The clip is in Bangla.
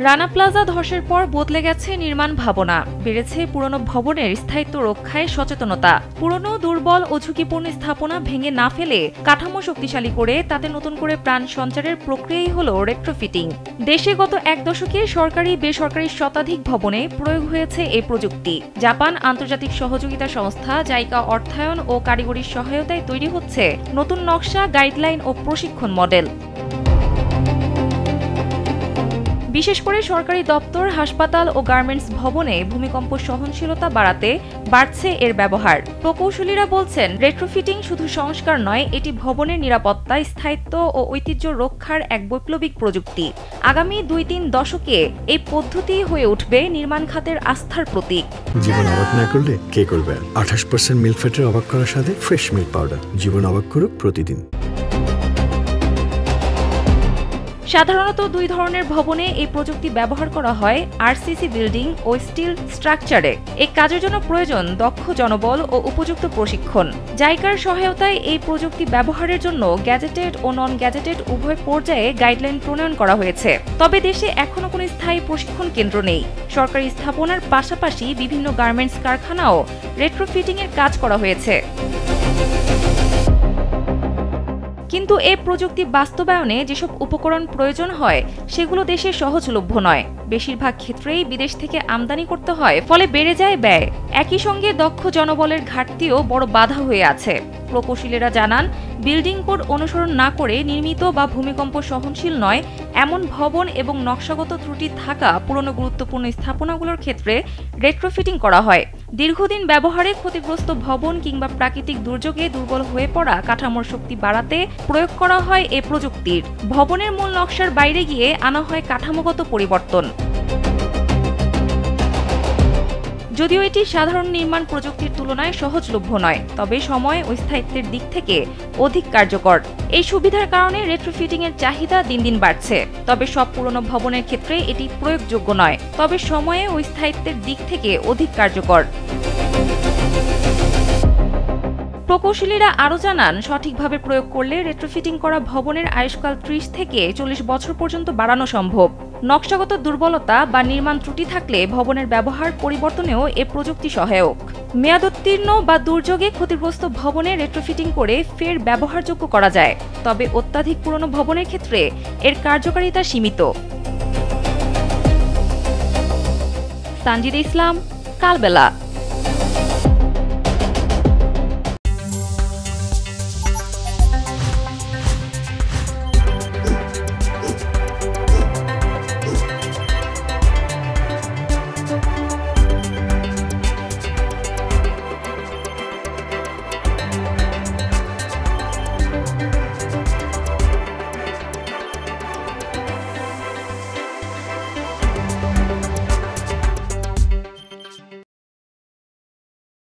রানা প্লাজা ধসের পর বদলে গেছে নির্মাণ ভাবনা, বেড়েছে পুরনো ভবনের স্থায়িত্ব রক্ষায় সচেতনতা। পুরনো দুর্বল ও ঝুঁকিপূর্ণ স্থাপনা ভেঙে না ফেলে কাঠামো শক্তিশালী করে তাতে নতুন করে প্রাণ সঞ্চারের প্রক্রিয়াই হল রেট্রোফিটিং। দেশে গত এক দশকে সরকারি বেসরকারি শতাধিক ভবনে প্রয়োগ হয়েছে এই প্রযুক্তি। জাপান আন্তর্জাতিক সহযোগিতা সংস্থা জাইকা অর্থায়ন ও কারিগরি সহায়তায় তৈরি হচ্ছে নতুন নকশা, গাইডলাইন ও প্রশিক্ষণ মডেল। বিশেষ করে সরকারি দপ্তর, হাসপাতাল ও গার্মেন্টস ভবনে ভূমিকম্প সহনশীলতা বাড়াতে বাড়ছে এর ব্যবহার। প্রকৌশলীরা বলছেন, রেট্রোফিটিং শুধু সংস্কার নয়, এটি ভবনের নিরাপত্তা, স্থায়িত্ব ও ঐতিহ্য রক্ষার এক বৈপ্লবিক প্রযুক্তি। আগামী ২-৩ দশকে এই পদ্ধতি হয়ে উঠবে নির্মাণ খাতের আস্থার প্রতীক। জীবন অবাক না করলে কে করবে? ২৮% মিল্ক ফ্যাটের অবাক করার সাথে ফ্রেশ মিল্ক পাউডার। জীবন অবাক করুক প্রতিদিন। সাধারণত দুই ধরনের ভবনে এই প্রযুক্তি ব্যবহার করা হয়, আরসিসি বিল্ডিং ও স্টিল স্ট্রাকচারে। এই কাজের জন্য প্রয়োজন দক্ষ জনবল ও উপযুক্ত প্রশিক্ষণ। জাইকার সহায়তায় এই প্রযুক্তি ব্যবহারের জন্য গ্যাজেটেড ও নন গ্যাজেটেড উভয় পর্যায়ে গাইডলাইন প্রণয়ন করা হয়েছে। তবে দেশে এখনো কোনো স্থায়ী প্রশিক্ষণ কেন্দ্র নেই। সরকারি স্থাপনার পাশাপাশি বিভিন্ন গার্মেন্টস কারখানাও রেট্রোফিটিংয়ের কাজ করা হয়েছে। কিন্তু এই প্রযুক্তি বাস্তবায়নে যেসব উপকরণ প্রয়োজন হয় সেগুলো দেশে সহজলভ্য নয়। বেশিরভাগ ক্ষেত্রেই বিদেশ থেকে আমদানি করতে হয়, ফলে বেড়ে যায় ব্যয়। একই সঙ্গে দক্ষ জনবলের ঘাটতিও বড় বাধা হয়ে আছে। প্রকৌশলীরা জানান, বিল্ডিং কোড অনুসরণ না করে নির্মিত বা ভূমিকম্প সহনশীল নয় এমন ভবন এবং নকশাগত ত্রুটি থাকা পুরনো গুরুত্বপূর্ণ স্থাপনাগুলোর ক্ষেত্রে রেট্রোফিটিং করা হয়। দীর্ঘদিন ব্যবহারে ক্ষতিগ্রস্ত ভবন কিংবা প্রাকৃতিক দুর্যোগে দুর্বল হয়ে পড়া কাঠামোর শক্তি বাড়াতে প্রয়োগ করা হয় এ প্রযুক্তির। ভবনের মূল নকশার বাইরে গিয়ে আনা হয় কাঠামোগত পরিবর্তন। যদিও এটি সাধারণ নির্মাণ প্রযুক্তির তুলনায় সহজলভ্য নয়, তবে সময় ও স্থায়িত্বের দিক থেকে অধিক কার্যকর। এই সুবিধার কারণে রেট্রোফিটিংয়ের চাহিদা দিন দিন বাড়ছে। তবে সব পুরনো ভবনের ক্ষেত্রে এটি প্রয়োগযোগ্য নয়, তবে সময়ে ও স্থায়িত্বের দিক থেকে অধিক কার্যকর। প্রকৌশলীরা আরও জানান, সঠিকভাবে প্রয়োগ করলে রেট্রোফিটিং করা ভবনের আয়ুষ্কাল ৩০ থেকে ৪০ বছর পর্যন্ত বাড়ানো সম্ভব। নকশাগত দুর্বলতা বা নির্মাণ ত্রুটি থাকলে ভবনের ব্যবহার পরিবর্তনেও এ প্রযুক্তি সহায়ক। মেয়াদোত্তীর্ণ বা দুর্যোগে ক্ষতিগ্রস্ত ভবনে রেট্রোফিটিং করে ফের ব্যবহারযোগ্য করা যায়। তবে অত্যাধিক পুরনো ভবনের ক্ষেত্রে এর কার্যকারিতা সীমিত। সানজিদা ইসলাম, কালবেলা।